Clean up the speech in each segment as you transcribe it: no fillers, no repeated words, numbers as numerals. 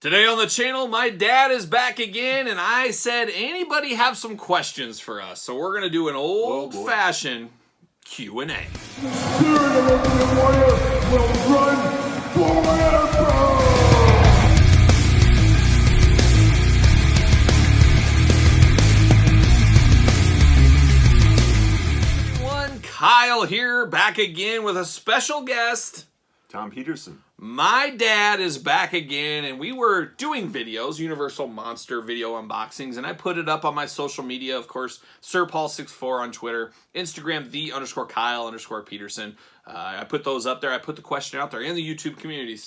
Today on the channel, my dad is back again, and I said, anybody have some questions for us? So we're going to do an old-fashioned Q&A. The spirit of Ultimate Warrior will run forever! Kyle here, back again with a special guest. Tom Peterson. My dad is back again, and we were doing videos, Universal Monster video unboxings, and I put it up on my social media, of course, SirPaul64 on Twitter, Instagram, _Kyle_Peterson. I put those up there. I put the question out there in the YouTube community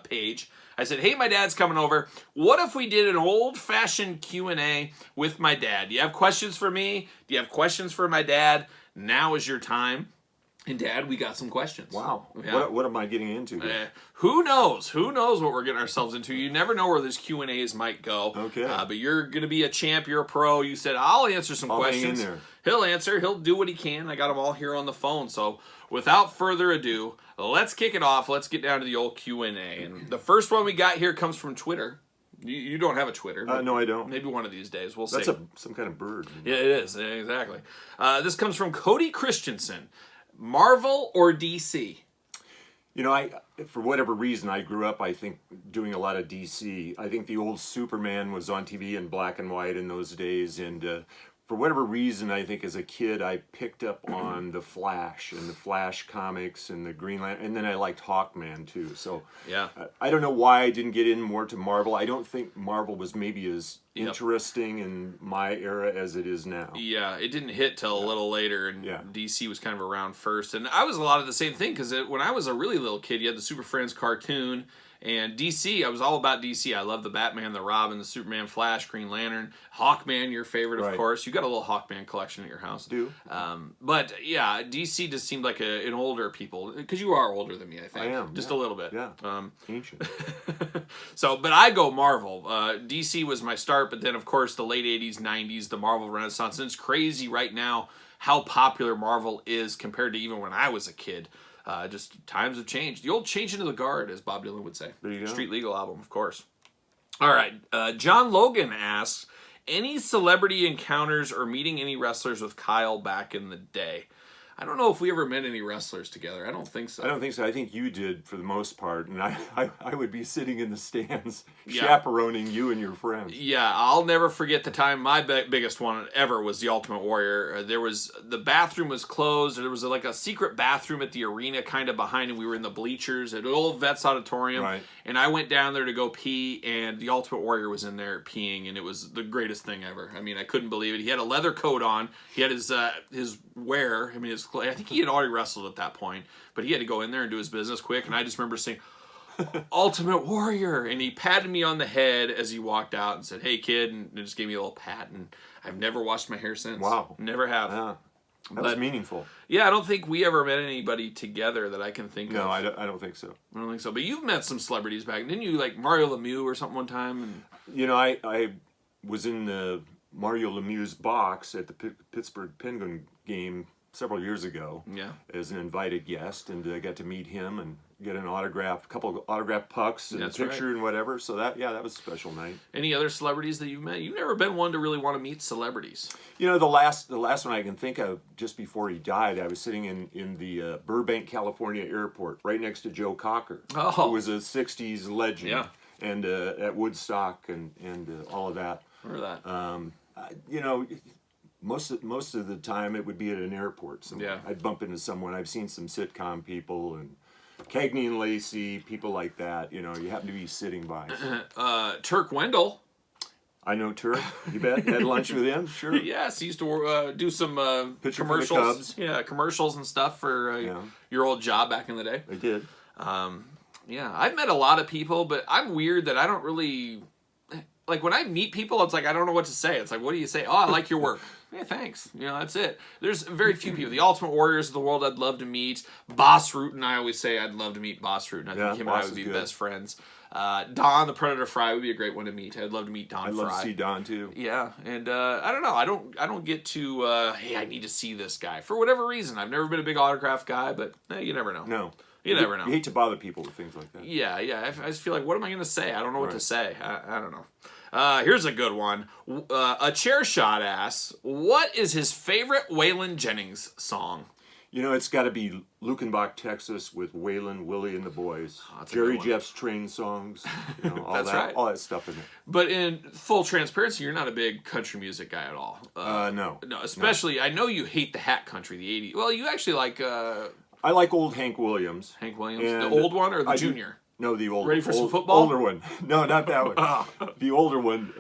page. I said, hey, my dad's coming over. What if we did an old-fashioned Q&A with my dad? Do you have questions for me? Do you have questions for my dad? Now is your time. And Dad, we got some questions. Wow. Yeah. What am I getting into here? Who knows? Who knows what we're getting ourselves into? You never know where this Q&As might go. Okay. But you're going to be a champ. You're a pro. You said, I'll answer some questions. Hang in there. He'll answer. He'll do what he can. I got them all here on the phone. So without further ado, let's kick it off. Let's get down to the old Q&A. And the first one we got here comes from Twitter. You don't have a Twitter. No, I don't. Maybe one of these days. We'll see. That's some kind of bird. Yeah, it is. Exactly. This comes from Cody Christensen. Marvel or DC? You know, for whatever reason, I grew up, I think, doing a lot of DC. I think the old Superman was on TV in black and white in those days, and for whatever reason, I think as a kid, I picked up on the Flash and the Flash comics and the Green Lantern, and then I liked Hawkman too. So yeah, I don't know why I didn't get in more to Marvel. I don't think Marvel was maybe as interesting in my era as it is now. Yeah, it didn't hit till a little later, and DC was kind of around first. And I was a lot of the same thing, because when I was a really little kid, you had the Super Friends cartoon, and DC, I was all about DC. I love the Batman, the Robin, the Superman, Flash, Green Lantern, Hawkman, your favorite, of course. You got a little Hawkman collection at your house. Do. But yeah, DC just seemed like an older people, because you are older than me, I think. I am. Just a little bit. Yeah. Ancient. So, but I go Marvel. DC was my start, but then, of course, the late 80s, 90s, the Marvel Renaissance. And it's crazy right now how popular Marvel is compared to even when I was a kid. Just times have changed. The old change into the guard, as Bob Dylan would say. There you go. Street Legal album, of course. All right. John Logan asks, any celebrity encounters or meeting any wrestlers with Kyle back in the day? I don't know if we ever met any wrestlers together. I don't think so. I don't think so. I think you did for the most part, and I would be sitting in the stands chaperoning you and your friends. Yeah, I'll never forget the time. My biggest one ever was the Ultimate Warrior. The bathroom was closed. There was like a secret bathroom at the arena kind of behind, and we were in the bleachers at old Vets Auditorium. Right. And I went down there to go pee, and the Ultimate Warrior was in there peeing, and it was the greatest thing ever. I mean, I couldn't believe it. He had a leather coat on. He had his wear. I mean, I think he had already wrestled at that point, but he had to go in there and do his business quick, and I just remember saying, Ultimate Warrior, and he patted me on the head as he walked out and said, hey, kid, and just gave me a little pat, and I've never washed my hair since. Wow. Never have. Yeah. That was meaningful. Yeah, I don't think we ever met anybody together that I can think of. No, I don't think so. I don't think so. But you've met some celebrities back. Didn't you, like Mario Lemieux or something one time? And you know, I was in the Mario Lemieux's box at the Pittsburgh Penguin game several years ago as an invited guest, and I got to meet him and get an autograph, a couple of autograph pucks and a picture and whatever. So that was a special night. Any other celebrities that you've met? You've never been one to really want to meet celebrities. You know, the last one I can think of, just before he died, I was sitting in the Burbank, California airport, right next to Joe Cocker, who was a '60s legend, and at Woodstock and all of that. Remember that? You know, most of the time it would be at an airport. So I'd bump into someone. I've seen some sitcom people and Cagney and Lacey, people like that. You know, you happen to be sitting by. Turk Wendell. I know Turk. You bet. Had lunch with him. Sure. Yes, he used to do some commercials. Yeah, commercials and stuff for your old job back in the day. I did. Yeah, I've met a lot of people, but I'm weird that I don't really. Like, when I meet people, it's like, I don't know what to say. It's like, what do you say? Oh, I like your work. Yeah, thanks. You know, that's it. There's very few people. The Ultimate Warriors of the world I'd love to meet. Boss Rutan, I always say I'd love to meet Boss Rutan. I think him and I would be best friends. Don, the Predator Fry, would be a great one to meet. I'd love to meet Don Fry. I'd love to see Don, too. Yeah, and I don't know. I don't get to, hey, I need to see this guy. For whatever reason. I've never been a big autograph guy, but you never know. No. You never know. You hate to bother people with things like that. Yeah. I just feel like, what am I going to say? I don't know what to say. I don't know. Here's a good one. A chair shot asks, what is his favorite Waylon Jennings song? You know, it's got to be Lukenbach, Texas, with Waylon, Willie, and the Boys. That's a Jerry good one. Jeff's train songs. You know, all That's that, right. all that stuff in there. But in full transparency, you're not a big country music guy at all. No. No, especially, I know you hate the hat country, the 80s. Well, you actually like I like old Hank Williams. Hank Williams, And the old one or the I do- junior? No, the old. Ready for some old- football? Older one. No, not that one. The older one,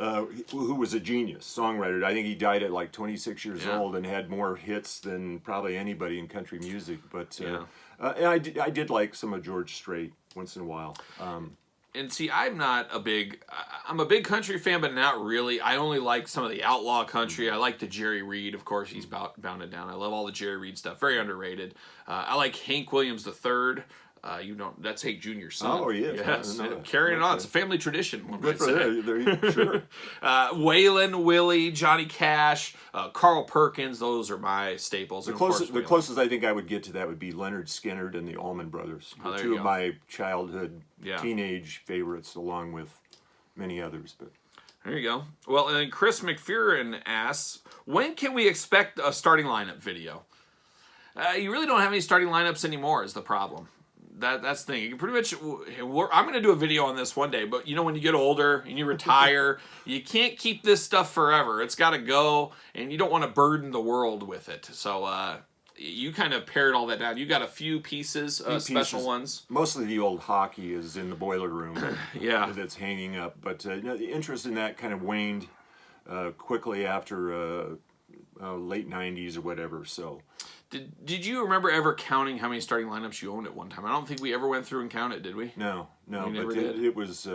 who was a genius songwriter. I think he died at like 26 years old and had more hits than probably anybody in country music. But and I did like some of George Strait once in a while. And see, I'm a big country fan, but not really. I only like some of the outlaw country. I like the Jerry Reed, of course. He's bounded down. I love all the Jerry Reed stuff. Very underrated. I like Hank Williams III. That's Hank Jr.'s son. Oh, yes. Yes. I didn't know that. Carrying it on. Okay. It's a family tradition. One Good might for say. them. Sure. Waylon, Willie, Johnny Cash, Carl Perkins. Those are my staples. The And of course, closest, I think I would get to that would be Leonard Skinner and the Allman Brothers. Oh, there Two you of go. my childhood, Yeah. teenage favorites, along with many others. But There you go. Well, and then Chris McPherson asks, when can we expect a starting lineup video? You really don't have any starting lineups anymore is the problem. That's the thing. You can pretty much. I'm going to do a video on this one day, but you know when you get older and you retire, you can't keep this stuff forever. It's got to go, and you don't want to burden the world with it. So you kind of pared all that down. You got a few pieces, special ones. mostly the old hockey is in the boiler room. Yeah. That's hanging up. But the interest in that kind of waned quickly after late 90s or whatever. So. Did you remember ever counting how many starting lineups you owned at one time? I don't think we ever went through and counted, did we? No, We never but did. it was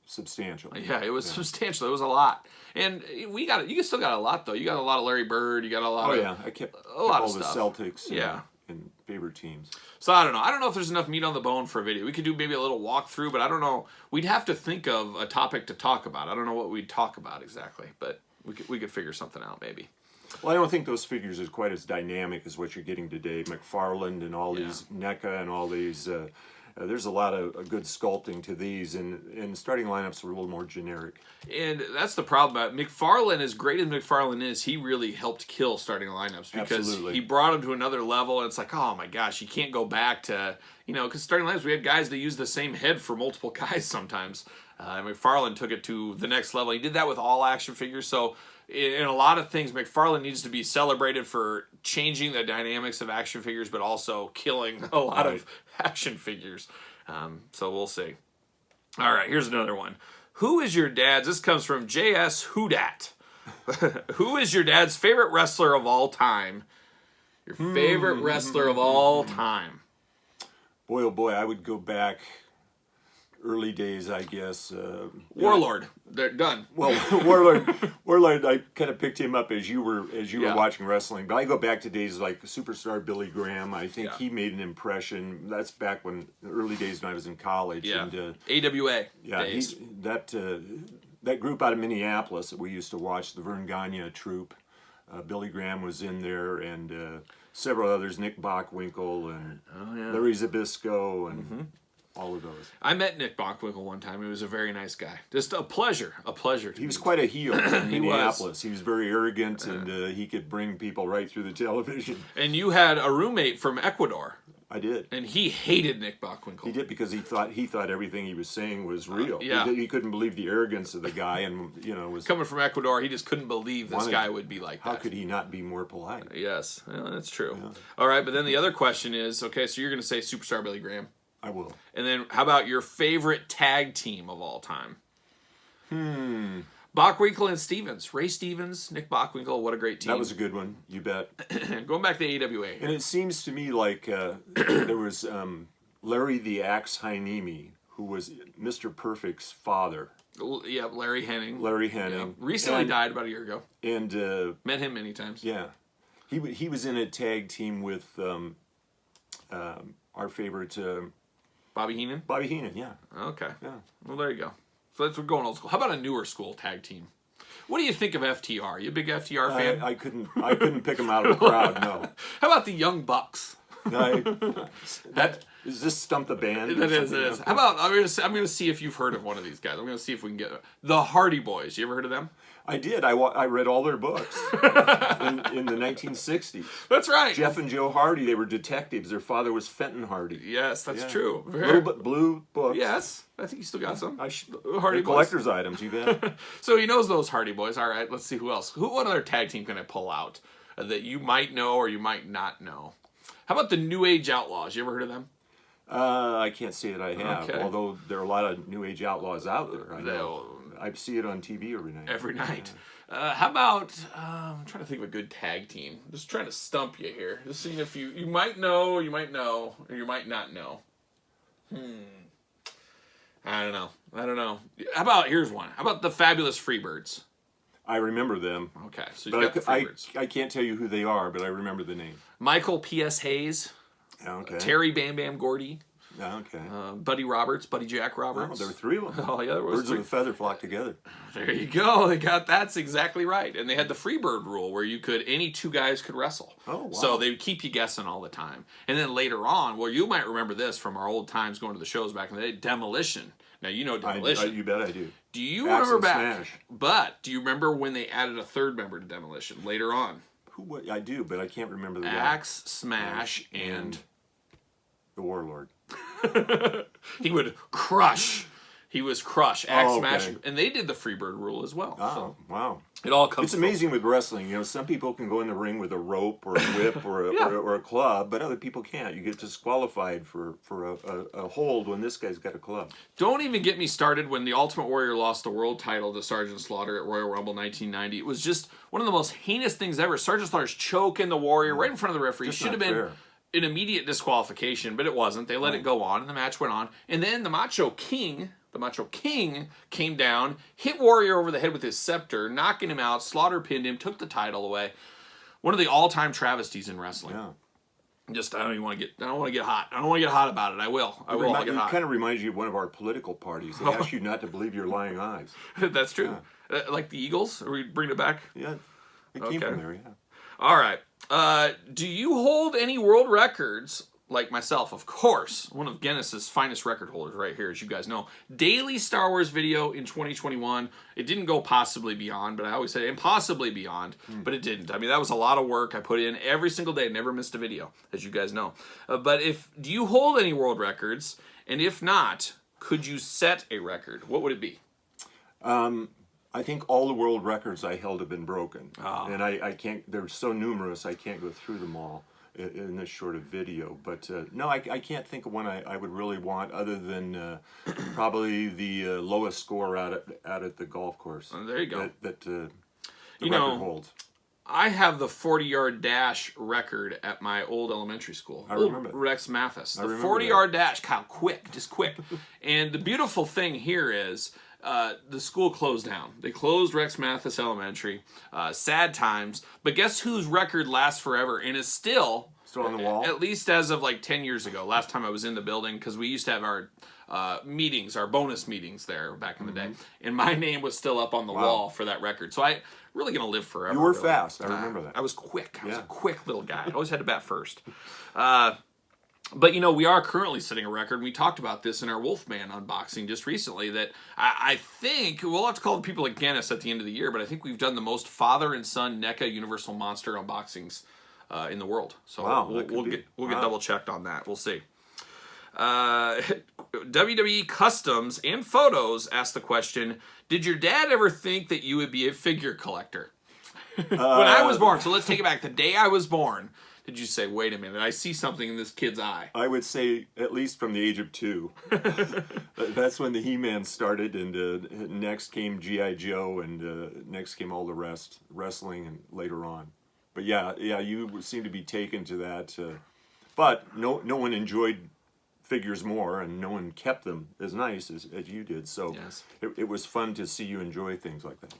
substantial. Yeah, it was substantial. It was a lot, and you still got a lot though. You got a lot of Larry Bird. You got a lot. Oh of, yeah, I kept lot all of the stuff. Celtics. Yeah. And favorite teams. So I don't know. I don't know if there's enough meat on the bone for a video. We could do maybe a little walkthrough, but I don't know. We'd have to think of a topic to talk about. I don't know what we'd talk about exactly, but we could figure something out maybe. Well, I don't think those figures is quite as dynamic as what you're getting today. McFarland and all these NECA and all these. There's a lot of good sculpting to these, and starting lineups are a little more generic. And that's the problem about McFarlane. As great as McFarlane is, he really helped kill starting lineups because Absolutely. he brought them to another level. And it's like, oh my gosh, you can't go back to, because starting lineups, we had guys that used the same head for multiple guys sometimes. McFarlane took it to the next level. He did that with all action figures. So in a lot of things, McFarlane needs to be celebrated for changing the dynamics of action figures, but also killing a lot of action figures. So we'll see. All right, here's another one. Who is your dad's? This comes from JS Houdat. Who is your dad's favorite wrestler of all time? Your favorite wrestler of all time. Boy, oh boy, I would go back early days, I guess. Warlord. They're done. Well, Warlord, I kind of picked him up as you were watching wrestling. But I go back to days like Superstar Billy Graham. I think he made an impression. That's back when the early days when I was in college. Yeah. And, AWA yeah, days. that group out of Minneapolis that we used to watch, the Vern Gagne troupe. Billy Graham was in there, and several others, Nick Bockwinkel and Larry Zbyszko and all of those. I met Nick Bockwinkel one time. He was a very nice guy. Just a pleasure. To He was meet. quite a heel in He Minneapolis. He was very arrogant, and he could bring people right through the television. And you had a roommate from Ecuador, I did. and he hated Nick Bockwinkel. He did because he thought everything he was saying was real. yeah. He couldn't believe the arrogance of the guy, and was Coming from Ecuador, he just couldn't believe this guy would be like that. how could he not be more polite? Yes, well, that's true. All right, but then the other question is, okay, so you're going to say Superstar Billy Graham. I will. And then how about your favorite tag team of all time? Bockwinkel and Stevens. Ray Stevens, Nick Bockwinkel, what a great team. That was a good one. You bet. Going back to AWA. And it seems to me like there was Larry the Axe Hynemi, who was Mr. Perfect's father. Yeah, Larry Henning. Larry Henning. Yeah. Recently died about a year ago. And Met him many times. yeah, he was in a tag team with our favorite Bobby Heenan? Bobby Heenan. Yeah. Okay. Yeah. Well, there you go. So we're going old school. How about a newer school tag team? What do you think of FTR? You a big FTR fan? I couldn't pick him out of the crowd. No. How about the Young Bucks? That Is this Stump the Band? It is. It is. How about I'm gonna see if you've heard of one of these guys. I'm gonna see if we can get the Hardy Boys. You ever heard of them? I did. I read all their books in the 1960s. That's right. Jeff and Joe Hardy, they were detectives. Their father was Fenton Hardy. Yes, that's true. Blue books. Yes, I think you still got some. Hardy collector's items, you bet. So he knows those Hardy Boys. All right, let's see who else. What other tag team can I pull out that you might know or you might not know? How about the New Age Outlaws? You ever heard of them? I can't say that I have, Okay. although there are a lot of New Age outlaws out there. I know. I see it on TV every night. Every night. How about, I'm trying to think of a good tag team. Just trying to stump you here. Just seeing if you might know, or you might not know. I don't know. How about, here's one. How about the Fabulous Freebirds? I remember them. Okay, so you got the Freebirds. I can't tell you who they are, but I remember the name. Michael P.S. Hayes. Okay. Terry Bam Bam Gordy. Okay. Buddy Roberts, Buddy Jack Roberts. Oh, there were three of them. Oh, yeah, there was Birds of a feather flock together. There you go. That's exactly right. And they had the Freebird rule where any two guys could wrestle. Oh, wow. So they would keep you guessing all the time. And then later on, well, you might remember this from our old times going to the shows back in the day, Demolition. Now, you know Demolition. You bet I do. Do you Axe remember and back? Smash. But do you remember when they added a third member to Demolition later on? I do, but I can't remember the guy. Axe, Smash, and the Warlord. He would crush. He was Crush, Axe Smash, okay. and they did the Freebird rule as well. Oh, So wow. it all comes. It's amazing with wrestling. You know, some people can go in the ring with a rope or a whip or a club, but other people can't. You get disqualified for a hold when this guy's got a club. Don't even get me started when the Ultimate Warrior lost the world title to Sergeant Slaughter at Royal Rumble 1990. It was just one of the most heinous things ever. Sergeant Slaughter's choking the Warrior right in front of the referee. Just Should have not been fair. an immediate disqualification, but it wasn't. They let it go on, and the match went on. And then the Macho King came down, hit Warrior over the head with his scepter, knocking him out. Slaughter pinned him, took the title away. One of the all-time travesties in wrestling. Yeah. I don't want to get hot. I don't want to get hot about it. I will. I'll get hot. It kind of reminds you of one of our political parties. They ask you not to believe your lying eyes. That's true. Like the Eagles? Or we bring it back? Yeah. It came from there, yeah. All right. Do you hold any world records? Like myself, of course, one of Guinness's finest record holders right here, as you guys know. Daily Star Wars video in 2021. It didn't go possibly beyond, but I always say impossibly beyond, but it didn't. I mean, that was a lot of work I put in every single day. Never missed a video, as you guys know. But do you hold any world records? And if not, could you set a record? What would it be? I think all the world records I held have been broken. Oh. And I can't, they're so numerous, I can't go through them all in this short of video. But no, I can't think of one I would really want other than probably the lowest score out at the golf course. Oh, there you go. That the record holds. I have the 40-yard dash record at my old elementary school. I remember that. Rex Mathis. The remember 40-yard dash, kind of quick, just quick. And the beautiful thing here is the school closed down. They closed Rex Mathis Elementary. Sad times. But guess whose record lasts forever and is still on the wall? At least as of like 10 years ago. Last time I was in the building, because we used to have our meetings, our bonus meetings there back in the day. And my name was still up on the wall for that record. So I really going to live forever. You were really. fast. I remember that. I was quick. I was a quick little guy. I always had to bat first. But, you know, we are currently setting a record. We talked about this in our Wolfman unboxing just recently that I think, we'll have to call the people at Guinness at the end of the year, but I think we've done the most father and son NECA Universal Monster unboxings in the world. So we'll get double checked on that. We'll see. WWE Customs and Photos asked the question, did your dad ever think that you would be a figure collector? When I was born, so let's take it back. The day I was born, did you say, wait a minute, I see something in this kid's eye? I would say at least from the age of 2. That's when the He-Man started, and next came G.I. Joe, and next came all the rest, wrestling, and later on. But yeah, you seem to be taken to that. But no one enjoyed figures more, and no one kept them as nice as you did. So yes. it was fun to see you enjoy things like that.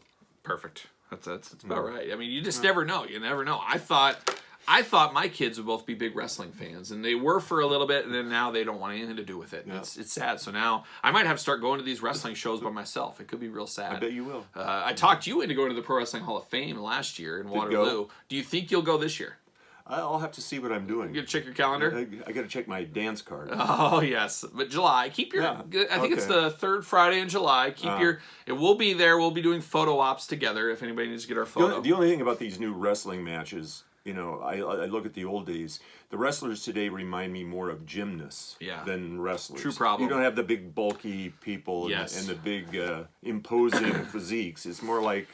Perfect. That's about right. I mean, you just never know. You never know. I thought my kids would both be big wrestling fans, and they were for a little bit, and then now they don't want anything to do with it. Yeah. It's sad. So now I might have to start going to these wrestling shows by myself. It could be real sad. I bet you will. I talked you into going to the Pro Wrestling Hall of Fame last year in Waterloo. Do you think you'll go this year? I'll have to see what I'm doing. You gotta check your calendar. I got to check my dance card. Oh yes, but July. Keep your. Yeah, I think it's okay. the third Friday in July. Keep your. It will be there. We'll be doing photo ops together. If anybody needs to get our photo. The only thing about these new wrestling matches, I look at the old days. The wrestlers today remind me more of gymnasts than wrestlers. True problem. You don't have the big bulky people and the big imposing physiques. It's more like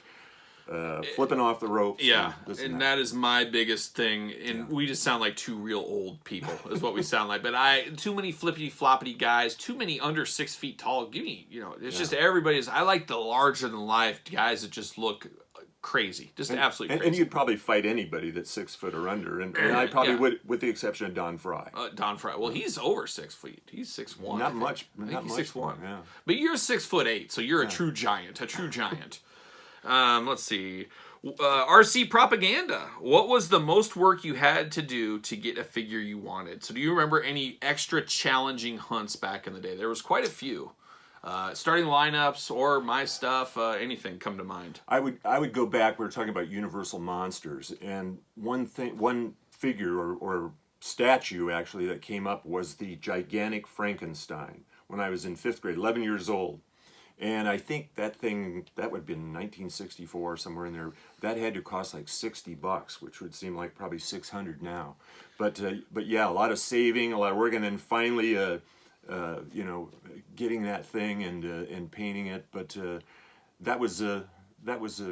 flipping off the ropes. Yeah, and that is my biggest thing. And we just sound like two real old people, is what we sound like. But too many flippity floppity guys, too many under 6 feet tall. Give me, it's just everybody's. I like the larger than life guys that just look crazy, just absolutely crazy. And you'd probably fight anybody that's 6 foot or under, and I probably would, with the exception of Don Fry. Don Fry, well, he's over 6 feet. He's 6'1". Not much. I think Not he's much. 6'1". Yeah. But you're 6'8", so you're a true giant. A true giant. Let's see. RC Propaganda. What was the most work you had to do to get a figure you wanted? So do you remember any extra challenging hunts back in the day? There was quite a few. Starting lineups or my stuff, anything come to mind? I would go back. We were talking about Universal Monsters, and one figure or statue actually that came up was the gigantic Frankenstein when I was in 5th grade, 11 years old. And I think that would have been 1964, somewhere in there. That had to cost like $60, which would seem like probably $600 now. But yeah, a lot of saving, a lot of work, and then finally, getting that thing and painting it. But that was a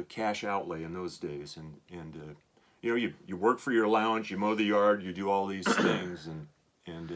cash outlay in those days. And you work for your allowance, you mow the yard, you do all these things, and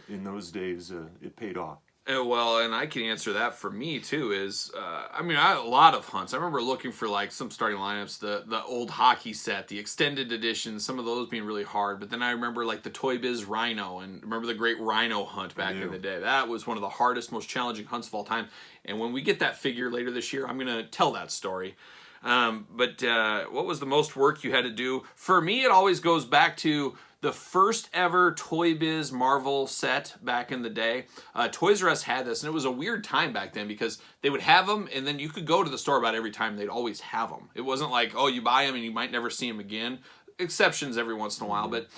in those days it paid off. Well, and I can answer that for me too. I had a lot of hunts. I remember looking for like some starting lineups, the old hockey set, the extended edition, some of those being really hard. But then I remember like the Toy Biz Rhino, and remember the great Rhino hunt back in the day. That was one of the hardest, most challenging hunts of all time. And when we get that figure later this year, I'm gonna tell that story. But what was the most work you had to do? For me, it always goes back to the first ever Toy Biz Marvel set back in the day. Toys R Us had this, and it was a weird time back then because they would have them, and then you could go to the store about every time. They'd always have them. It wasn't like, oh, you buy them and you might never see them again. Exceptions every once in a while, but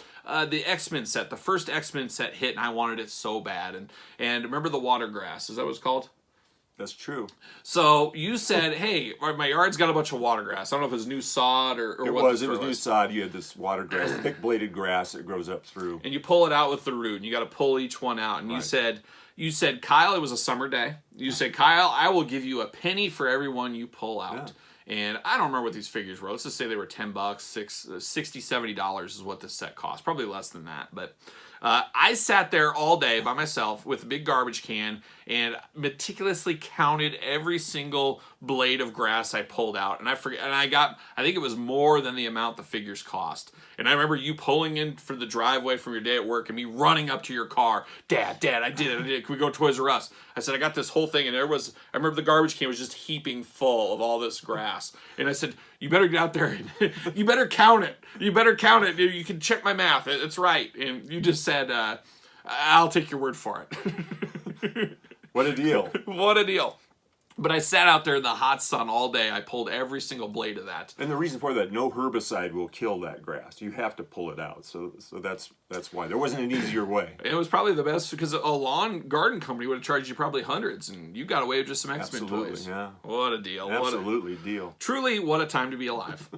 the X-Men set, the first X-Men set hit, and I wanted it so bad. And remember the water grass? Is that what it's called? That's true. So you said, hey, my yard's got a bunch of water grass. I don't know if it was new sod or it what. It was new sod. You had this water grass, thick bladed grass that grows up through. And you pull it out with the root, and you got to pull each one out. And you said, Kyle, it was a summer day. You said, Kyle, I will give you a penny for every one you pull out. Yeah. And I don't remember what these figures were. Let's just say they were $10, $60, $70 is what this set cost. Probably less than that, but I sat there all day by myself with a big garbage can and meticulously counted every single blade of grass I pulled out. And I think it was more than the amount the figures cost. And I remember you pulling in for the driveway from your day at work and me running up to your car. Dad, I did it. Can we go to Toys R Us? I said, I got this whole thing. And I remember the garbage can was just heaping full of all this grass. And I said, you better get out there and you better count it. You better count it. You can check my math. It's right. And you just said, I'll take your word for it. What a deal. What a deal. But I sat out there in the hot sun all day. I pulled every single blade of that. And the reason for that, no herbicide will kill that grass. You have to pull it out. So that's why. There wasn't an easier way. It was probably the best because a lawn garden company would have charged you probably hundreds, and you got away with just some X-Men toys. Yeah. What a deal. Absolutely, deal. Truly, what a time to be alive.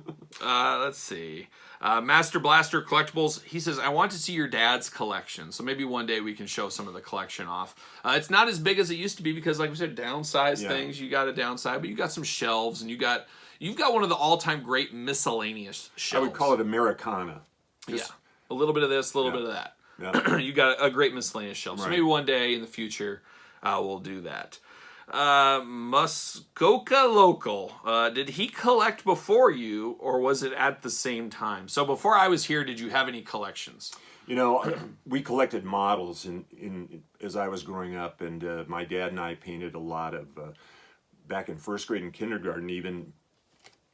Let's see. Master Blaster Collectibles, he says, I want to see your dad's collection. So maybe one day we can show some of the collection off. It's not as big as it used to be because, like we said, downsized things. You got a downside, but you got some shelves, and you've got one of the all-time great miscellaneous shelves. I would call it Americana. A little bit of this, a little bit of that. Yeah. You got a great miscellaneous shelf. So maybe one day in the future we'll do that. Muskoka Local. Did he collect before you, or was it at the same time? So before I was here, did you have any collections? We collected models as I was growing up, and my dad and I painted a lot of, back in first grade and kindergarten, even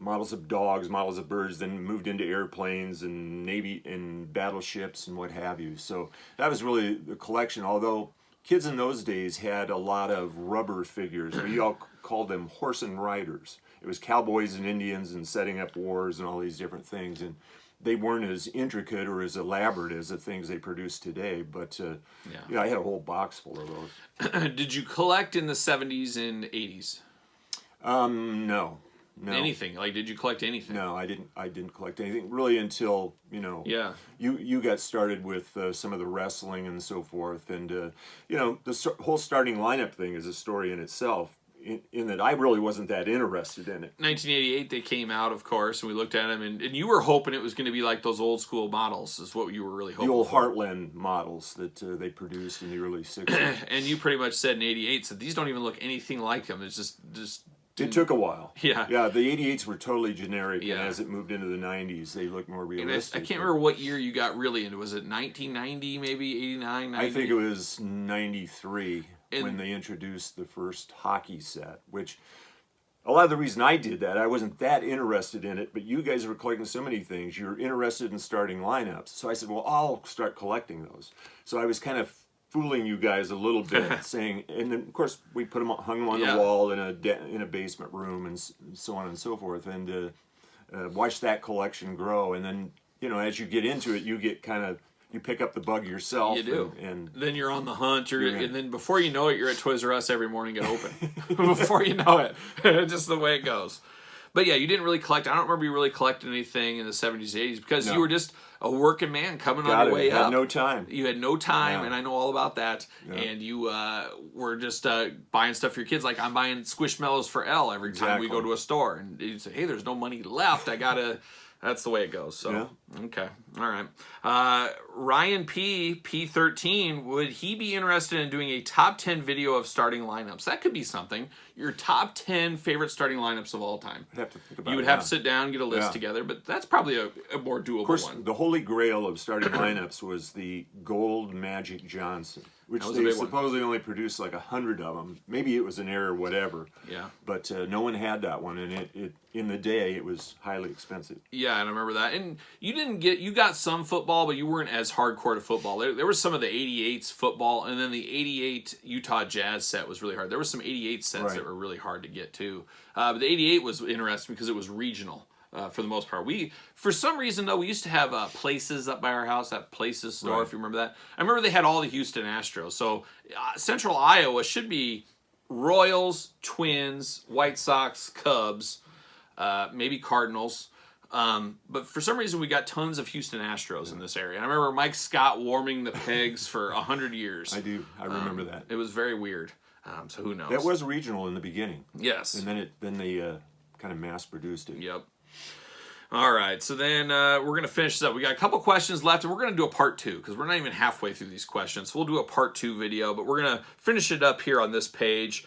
models of dogs, models of birds, then moved into airplanes and Navy and battleships and what have you. So that was really the collection, although kids in those days had a lot of rubber figures. We all called them horse and riders. It was cowboys and Indians and setting up wars and all these different things. And they weren't as intricate or as elaborate as the things they produce today. But yeah, I had a whole box full of those. Did you collect in the 70s and 80s? No. Anything? Like, did you collect anything? No, I didn't collect anything really until you got started with some of the wrestling and so forth, and the whole starting lineup thing is a story in itself. In that I really wasn't that interested in it. 1988 they came out, of course, and we looked at them, and you were hoping it was going to be like those old school models, is what you were really hoping. The old for. Heartland models that they produced in the early 60s. And you pretty much said in 88, so these don't even look anything like them. It's just it took a while. Yeah. Yeah, the 88s were totally generic, Yeah. and as it moved into the 90s, they looked more realistic. I can't remember what year you got really into. Was it 1990, maybe 89, 90? I think it was 93 when they introduced the first hockey set, which a lot of the reason I did that, I wasn't that interested in it, but you guys were collecting so many things. You're interested in starting lineups. So I said, well, I'll start collecting those. So I was kind of fooling you guys a little bit, saying, and then of course we hung them on the wall in a basement room and so on and so forth, and watched that collection grow. And then as you get into it, you get you pick up the bug yourself. You do, and then you're on the hunt, and then before you know it, you're at Toys R Us every morning to open. Before you know it, just the way it goes. But yeah, you didn't really collect. I don't remember you really collecting anything in the 70s, 80s because you were just a working man coming on your way up. You had no time. You had no time, and I know all about that. Yeah. And you were just buying stuff for your kids. Like, I'm buying Squishmallows for Elle every time we go to a store. And you say, hey, there's no money left. I got to... That's the way it goes. So, okay. All right. Ryan P13, would he be interested in doing a top 10 video of starting lineups? That could be something. Your top 10 favorite starting lineups of all time. I'd have to think about you would have to sit down and get a list together, but that's probably a more doable one. Of course, the holy grail of starting lineups was the gold Magic Johnson, which they supposedly only produced like 100 of them. Maybe it was an error, whatever. Yeah. But no one had that one, and it in the day it was highly expensive. Yeah, and I remember that. And you got some football, but you weren't as hardcore to football. There was some of the 88s football, and then the 88 Utah Jazz set was really hard. There was some 88 sets that were really hard to get too. But the 88 was interesting because it was regional. For the most part, for some reason though, we used to have Places up by our house. That Places store, if you remember that. I remember they had all the Houston Astros. So Central Iowa should be Royals, Twins, White Sox, Cubs, maybe Cardinals. But for some reason, we got tons of Houston Astros in this area. I remember Mike Scott warming the pegs for 100 years. I do. I remember that. It was very weird. So who knows? That was regional in the beginning. Yes. And then they kind of mass produced it. Yep. All right, so then we're going to finish this up. We got a couple questions left, and we're going to do a part 2 because we're not even halfway through these questions. So we'll do a part 2 video, but we're going to finish it up here on this page.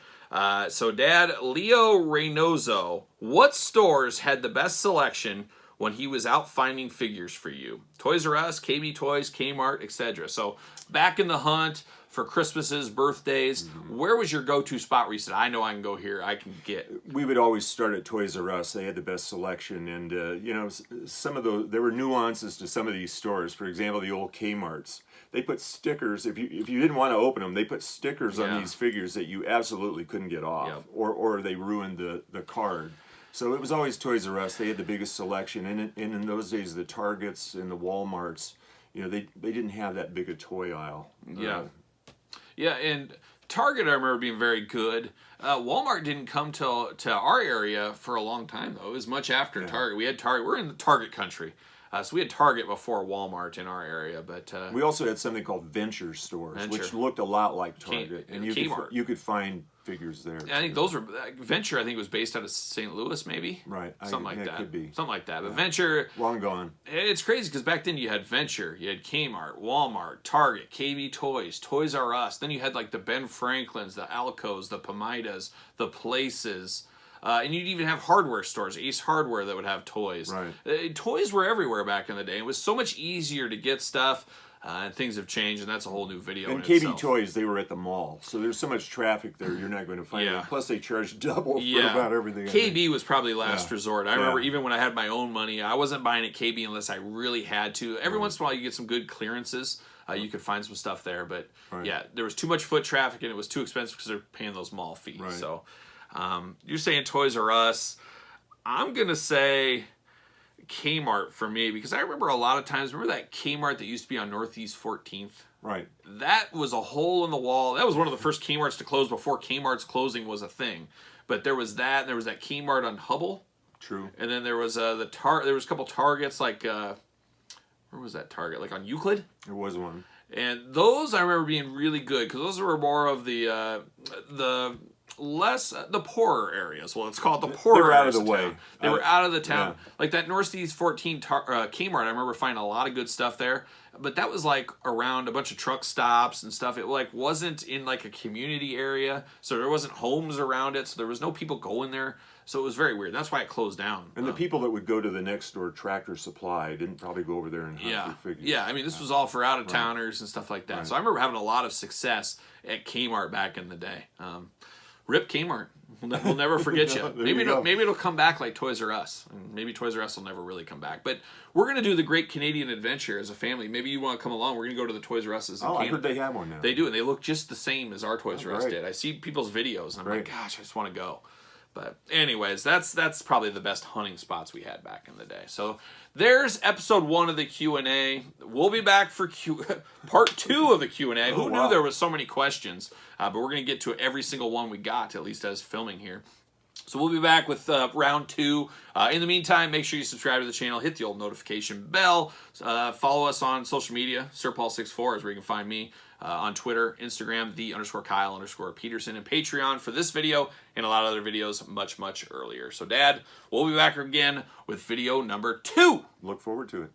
So Dad, Leo Reynoso, what stores had the best selection when he was out finding figures for you? Toys R Us, KB Toys, Kmart, etc. So back in the hunt for Christmases, birthdays, where was your go-to spot where you said, I know I can go here, I can get? We would always start at Toys R Us. They had the best selection, and some of those, there were nuances to some of these stores. For example, the old Kmarts. They put stickers, if you didn't want to open them, they put stickers on these figures that you absolutely couldn't get off, or they ruined the card. So it was always Toys R Us. They had the biggest selection, and in those days, the Targets and the Walmarts, they didn't have that big a toy aisle. Yeah, and Target I remember being very good. Walmart didn't come to our area for a long time, though. It was much after Target. We had Target. We're in the Target country. So we had Target before Walmart in our area. But we also had something called Venture stores, which looked a lot like Target. And you could find figures there. I think those were Venture. I think was based out of St. Louis, maybe. Right, something like that. Could be something like that. But Venture, long gone. It's crazy because back then you had Venture, you had Kmart, Walmart, Target, KB Toys, Toys R Us. Then you had like the Ben Franklins, the Alcos, the Pomidas, the Places. And you'd even have hardware stores, Ace Hardware, that would have toys. Right. Toys were everywhere back in the day. It was so much easier to get stuff. And things have changed, and that's a whole new video. And KB Toys, they were at the mall, so there's so much traffic there, you're not going to find it. Plus, they charge double for about everything. KB was probably last resort. I remember even when I had my own money, I wasn't buying at KB unless I really had to. Every once in a while, you get some good clearances. You could find some stuff there, but there was too much foot traffic, and it was too expensive because they're paying those mall fees. So you're saying Toys R Us. I'm going to say Kmart for me, because I remember a lot of times, remember that Kmart that used to be on Northeast 14th? Right. That was a hole in the wall. That was one of the first Kmarts to close before Kmart's closing was a thing. But there was that, and there was that Kmart on Hubble. True. And then there was there was a couple Targets, like where was that Target? Like on Euclid? There was one. And those I remember being really good, because those were more of the poorer areas. Well, it's called the poorer They were out areas of the way. town. They were out of the town. Yeah. Like that Northeast 14 Kmart, I remember finding a lot of good stuff there. But that was like around a bunch of truck stops and stuff. It like wasn't in like a community area, so there wasn't homes around it, so there was no people going there. So it was very weird. That's why it closed down. And the people that would go to the next door, Tractor Supply, didn't probably go over there and hunt Yeah, for figures. yeah. I mean, this was all for out of towners and stuff like that. Right. So I remember having a lot of success at Kmart back in the day. Rip Kmart. We'll never forget you. Maybe it'll come back like Toys R Us. And maybe Toys R Us will never really come back. But we're going to do the Great Canadian Adventure as a family. Maybe you want to come along. We're going to go to the Toys R Us's in Oh, I Canada. heard they have one now. They do, and they look just the same as our Toys R Us great. did. I see people's videos, and I'm like, Great. gosh, I just want to go. But anyways, that's probably the best hunting spots we had back in the day. So there's episode 1 of the Q&A. We'll be back for part 2 of the Q&A. Who knew there was so many questions? But we're going to get to every single one we got, at least as filming here. So we'll be back with round 2. In the meantime, make sure you subscribe to the channel, hit the old notification bell, follow us on social media. SirPaul64 is where you can find me. On Twitter, Instagram, _Kyle_Peterson, and Patreon for this video and a lot of other videos much, much earlier. So, Dad, we'll be back again with video number 2. Look forward to it.